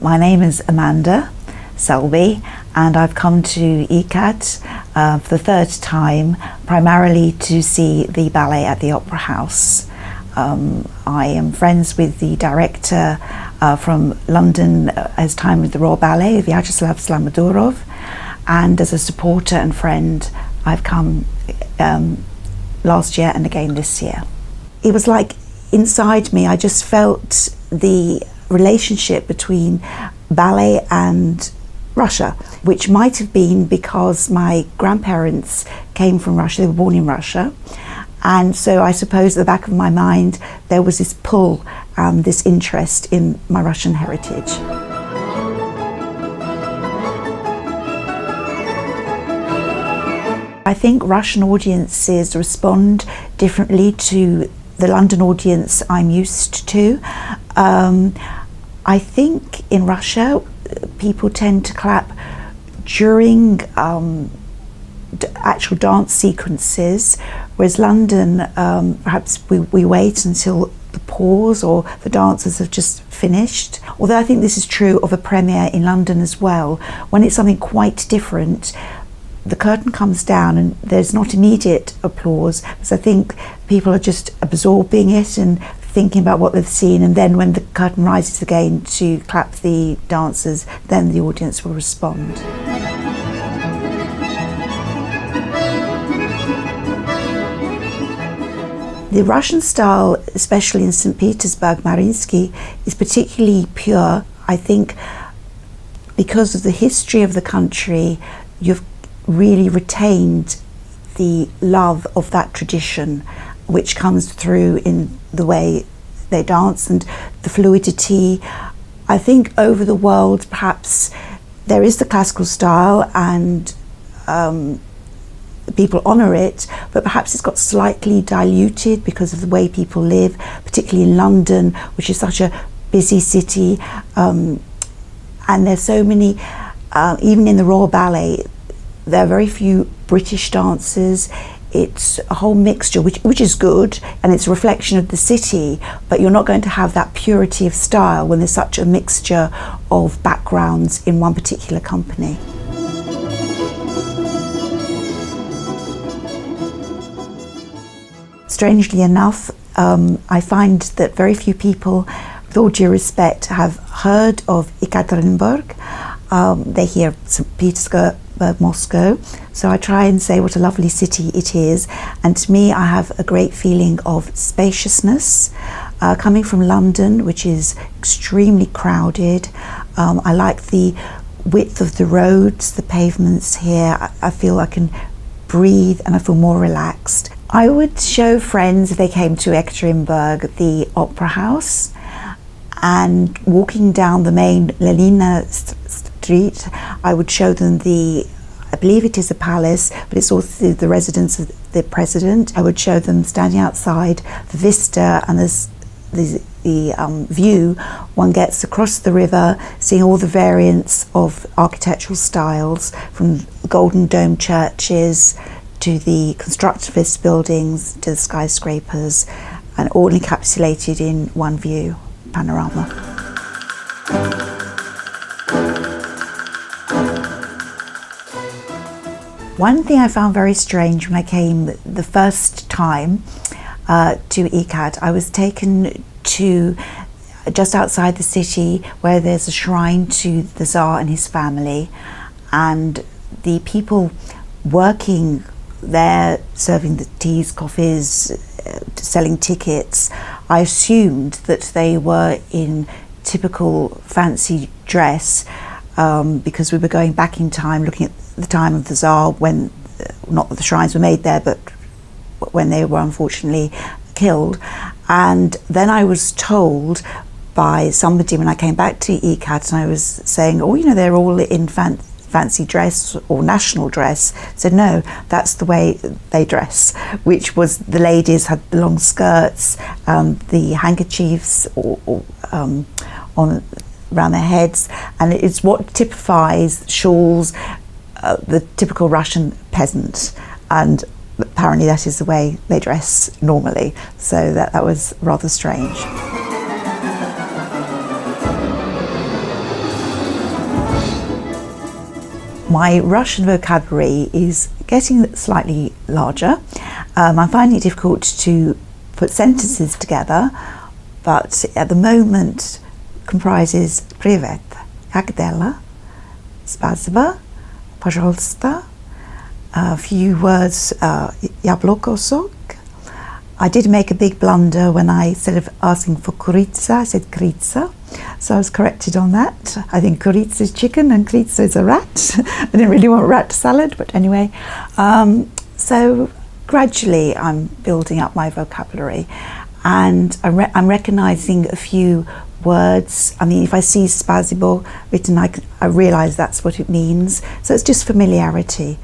My name is Amanda Selby, and I've come to Yekat for the third time, primarily to see the ballet at the Opera House. I am friends with the director from London, his time with the Royal Ballet, Vyacheslav Slamadurov, and as a supporter and friend, I've come last year and again this year. It was like inside me, I just felt the relationship between ballet and Russia, which might have been because my grandparents came from Russia, they were born in Russia, and so I suppose at the back of my mind there was this pull, this interest in my Russian heritage. I think Russian audiences respond differently to the London audience I'm used to. I think in Russia people tend to clap during actual dance sequences, whereas London, perhaps we wait until the pause or the dancers have just finished. Although I think this is true of a premiere in London as well. When it's something quite different, the curtain comes down and there's not immediate applause, because I think people are just absorbing it and thinking about what they've seen, and then when the curtain rises again to clap the dancers, then the audience will respond. The Russian style, especially in St. Petersburg, Mariinsky, is particularly pure. I think because of the history of the country, you've really retained the love of that tradition, which comes through in the way they dance and the fluidity. I think over the world, perhaps there is the classical style and people honour it, but perhaps it's got slightly diluted because of the way people live, particularly in London, which is such a busy city. And there's so many, even in the Royal Ballet, there are very few British dancers. It's a whole mixture, which is good, and it's a reflection of the city, but you're not going to have that purity of style when there's such a mixture of backgrounds in one particular company. Strangely enough, I find that very few people, with all due respect, have heard of Yekaterinburg. They hear St. Petersburg, Moscow, so I try and say what a lovely city it is, and to me I have a great feeling of spaciousness. Coming from London, which is extremely crowded, I like the width of the roads, the pavements here. I feel I can breathe and I feel more relaxed. I would show friends, if they came to Yekaterinburg, the Opera House, and walking down the main Lenina Street, I would show them I believe it is a palace, but it's also the residence of the president. I would show them standing outside the vista, and there's the view one gets across the river, seeing all the variants of architectural styles, from golden dome churches to the constructivist buildings to the skyscrapers, and all encapsulated in one view panorama. One thing I found very strange when I came the first time to Yekat, I was taken to just outside the city where there's a shrine to the Tsar and his family, and the people working there, serving the teas, coffees, selling tickets, I assumed that they were in typical fancy dress, because we were going back in time, looking at the time of the Tsar, when not that the shrines were made there, but when they were unfortunately killed. And then I was told by somebody when I came back to Yekat, and I was saying, oh, you know, they're all in fancy dress or national dress. Said no, that's the way they dress, which was the ladies had the long skirts, the handkerchiefs on around their heads, and it's what typifies shawls, the typical Russian peasant, and apparently that is the way they dress normally, so that was rather strange. My Russian vocabulary is getting slightly larger. I'm finding it difficult to put sentences together, but at the moment comprises Привет, как дела, Спасибо, пожалуйста, a few words, яблоко сок. I did make a big blunder when I, instead of asking for kuritsa, I said kritsa. So I was corrected on that. I think kuritsa is chicken and kritsa is a rat. I didn't really want rat salad, but anyway. So gradually I'm building up my vocabulary, and I'm recognizing a few words. I mean, if I see spasibo written, I realise that's what it means. So it's just familiarity.